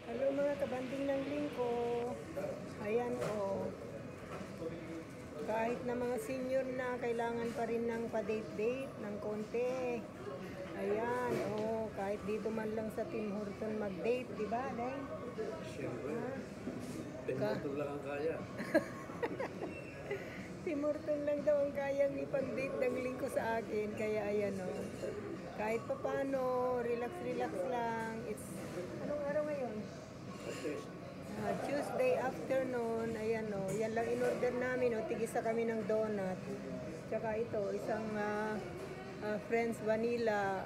Hello mga kabanding ng lingko. Ayan o. Kahit na mga senior na, kailangan pa rin ng pa-date-date ng konti. Ayan o. Kahit dito man lang sa Tim Horton mag-date, di ba, Day? Siyempre. Tim Horton lang ang kaya. Tim Horton lang daw ang kayang ipag-date ng lingko sa akin. Kaya ayan o. Kahit pa paano, relax-relax lang. It's, anong araw ngayon? Tuesday afternoon, ayan o, yan lang in-order namin o, tigisa kami ng donut. Tsaka ito, isang Friends Vanilla.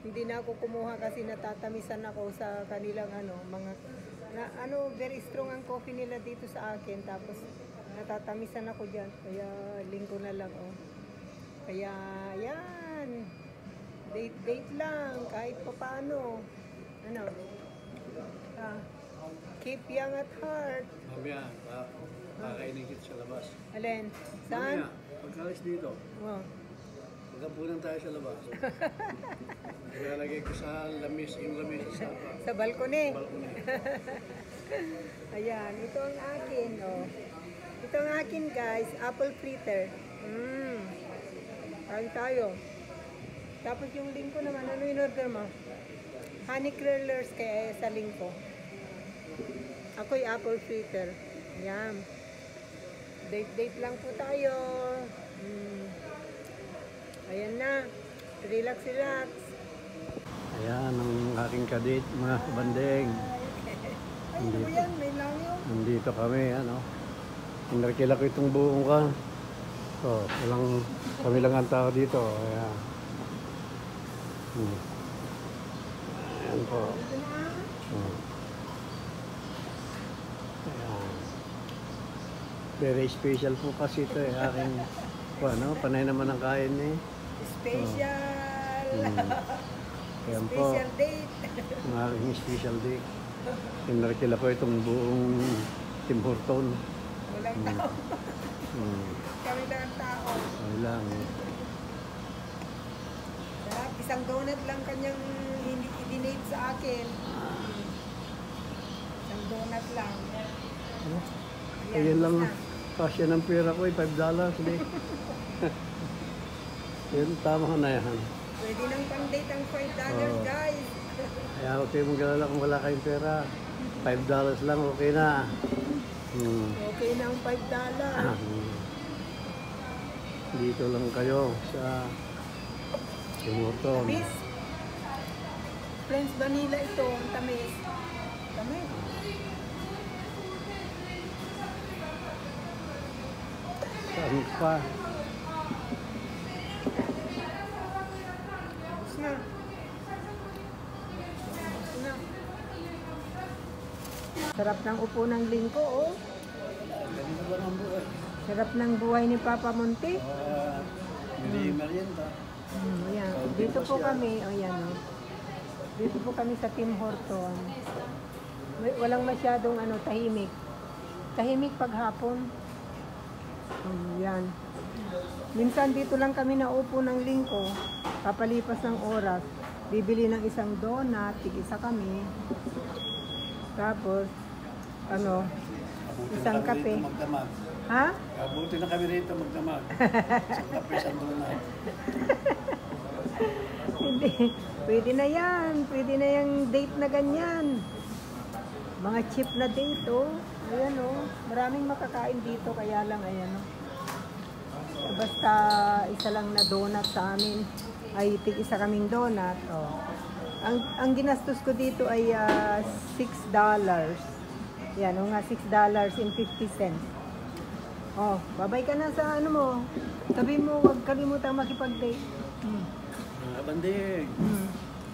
Hindi na ako kumuha kasi natatamisan ako sa kanilang very strong ang coffee nila dito sa akin. Tapos natatamisan ako dyan, kaya lingko na lang o. Kaya yan, date lang, kahit pa paano. Ano? Keep young at heart. Mamaya, kakainin kita sa labas. Alin? Saan? Mamaya, pagkalis dito, Oh. magkampunan tayo sa labas. Ilalagay ko sa lamis, yung lamis sa Sa balkone. balkone. Ayan, ito ang akin, oh. Ito ang akin, guys, apple fritter. Kain tayo. Tapos yung lingko naman, ano in-order mo? Honey curlers kaya sa lingko. Ako'y apple fritter. Ayan. Date lang po tayo. Ayan na. Relax. Ayan ang aking kadate, mga kabanding. Ay, ano ba yan? May langyo. Nandito kami, ano. Pinarkila ko itong buong ka. So, kami lang ang tao dito. Ayan. Ayan po. Ayan. Very special po kasi ito eh. Aking, panay naman ang kain eh. Special. Ayan po. Special date. Ang aking special day. Pinarkila ko itong buong Tim Horton. Walang tao. Kami lang ang tao. Ay lang. Sarap. Isang donut lang kanyang i-donate sa akin. Isang donut lang. Ayan lang. Kasya ng pera ko, $5. Hindi. Yun, tama na yan. Pwede nang pang-date ang $5, guys. Kaya huwag kayong mag-alala kung wala kayong pera. $5 lang, okay na. Okay na ang $5. Dito lang kayo sa Tim Horton. Tamis. Friends Vanilla ito, ang tamis. Tamis. Saan pa? Tapos na. Sarap ng upo ng lingko, oh. Ganito ba ng buhay? Sarap ng buhay ni Papa Monte. Hindi merienda. Ayan. Dito po kami, ayan, oh. Dito po kami sa Tim Horton. Walang masyadong tahimik. Tahimik paghapon. Ayan. Minsan dito lang kami naupo ng lingko. Kapalipas ng oras, bibili ng isang donut, tig-isa kami. Tapos, isang kape. Ha? Abuti na kami rito magdamag. Isang kape, isang donut. Hindi. Pwede na yan. Pwede na yung date na ganyan. Mga cheap na date, oh. Ayan, oh. Maraming makakain dito, kaya lang, ayan, oh. Basta isa lang na donut sa amin. Ay, tig-isa kaming donut, oh. Ang ginastos ko dito ay $6. Yan, o nga, $6.50. Oh, babay ka na sa mo. Sabi mo, huwag kalimutan makipag-date. Mga banding,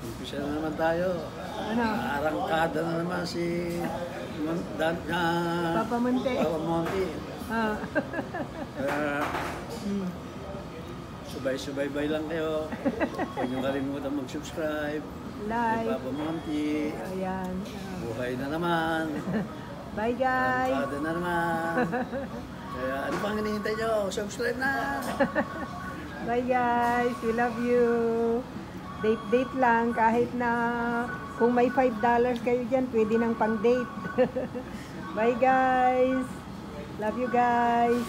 umpisa na naman tayo. Ano? Arangkada na naman si Papa Monte. Papa Monte. Subay-subaybay lang kayo. Huwag niyo kalimutan mag-subscribe. Like. Kay Papa Monte. Ayan. Buhay na naman. Bye, guys. Arangkada na naman. Kaya ano pang hinihintay nyo? Subscribe na! Bye, guys. We love you. Date lang, kahit na kung may $5 kayo dyan, pwede nang pang date. Bye guys! Love you guys!